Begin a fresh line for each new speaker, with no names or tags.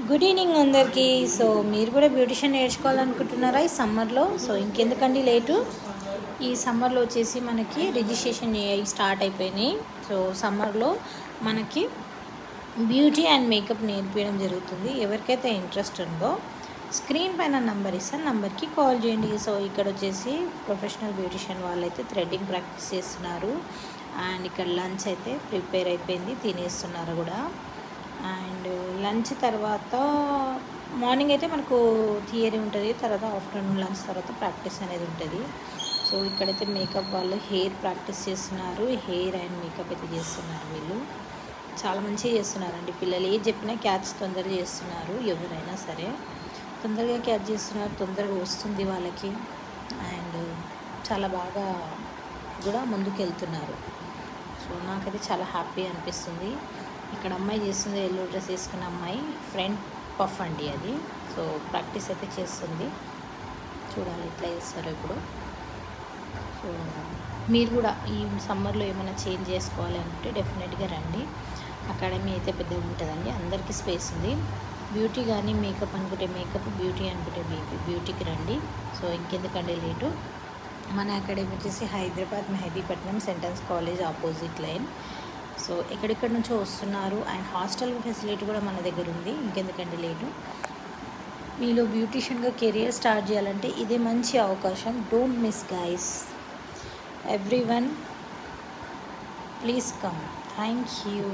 Good evening అందరికీ. So మీరు కూడా బ్యూటిషియన్ నేర్చుకోవాలనుకుంటున్నారా ఈ సమ్మర్లో? సో ఇంకెందుకండి లేటు, ఈ సమ్మర్లో వచ్చేసి మనకి రిజిస్ట్రేషన్ స్టార్ట్ అయిపోయినాయి. సో సమ్మర్లో మనకి బ్యూటీ అండ్ మేకప్ నేర్పించడం జరుగుతుంది. ఎవరికైతే ఇంట్రెస్ట్ ఉందో స్క్రీన్ పైన నంబర్ ఇస్తాను, నంబర్కి కాల్ చేయండి. సో ఇక్కడ వచ్చేసి ప్రొఫెషనల్ బ్యూటిషియన్ వాళ్ళైతే థ్రెడ్డింగ్ ప్రాక్టీస్ చేస్తున్నారు. అండ్ ఇక్కడ లంచ్ అయితే ప్రిపేర్ అయిపోయింది, తినేస్తున్నారు కూడా. అండ్ లంచ్ తర్వాత మార్నింగ్ అయితే మనకు థియరీ ఉంటుంది, తర్వాత ఆఫ్టర్నూన్ లంచ్ తర్వాత ప్రాక్టీస్ అనేది ఉంటుంది. సో ఇక్కడైతే మేకప్ వాళ్ళు హెయిర్ ప్రాక్టీస్ చేస్తున్నారు, హెయిర్ అండ్ మేకప్ అయితే చేస్తున్నారు. వీళ్ళు చాలా మంచిగా చేస్తున్నారండి. పిల్లలు ఏది చెప్పినా క్యాచ్ తొందరగా చేస్తున్నారు. ఎవరైనా సరే తొందరగా క్యాచ్ చేస్తున్నారు, తొందరగా వస్తుంది వాళ్ళకి. అండ్ చాలా బాగా కూడా ముందుకు వెళ్తున్నారు. సో నాకైతే చాలా హ్యాపీ అనిపిస్తుంది. ఇక్కడ అమ్మాయి చేస్తుంది, ఎల్లో డ్రెస్ వేసుకున్న అమ్మాయి, ఫ్రంట్ పఫ్ అండి అది. సో ప్రాక్టీస్ అయితే చేస్తుంది, చూడాలి ఎట్లా చేస్తారో ఇప్పుడు. సో మీరు కూడా ఈ సమ్మర్లో ఏమైనా చేంజ్ చేసుకోవాలి అంటే డెఫినెట్గా రండి. అకాడమీ అయితే పెద్దగా ఉంటుందండి, అందరికీ స్పేస్ ఉంది. బ్యూటీ కానీ మేకప్ అనుకుంటే మేకప్, బ్యూటీ అనుకుంటే బ్యూటీకి రండి. సో ఇంకెందుకండి లేటు. మన అకాడమీ వచ్చేసి Hyderabad Mehdipatnam Saint Ann's college opposite line. So ఎక్కడెక్కడి నుంచో వస్తున్నారు. అండ్ హాస్టల్ ఫెసిలిటీ కూడా మన దగ్గర ఉంది. ఇంకెందుకంటే లేటు. మీలో బ్యూటిషియన్గా కెరియర్ స్టార్ట్ చేయాలంటే ఇదే మంచి అవకాశం. Don't miss guys. Everyone please come. Thank you.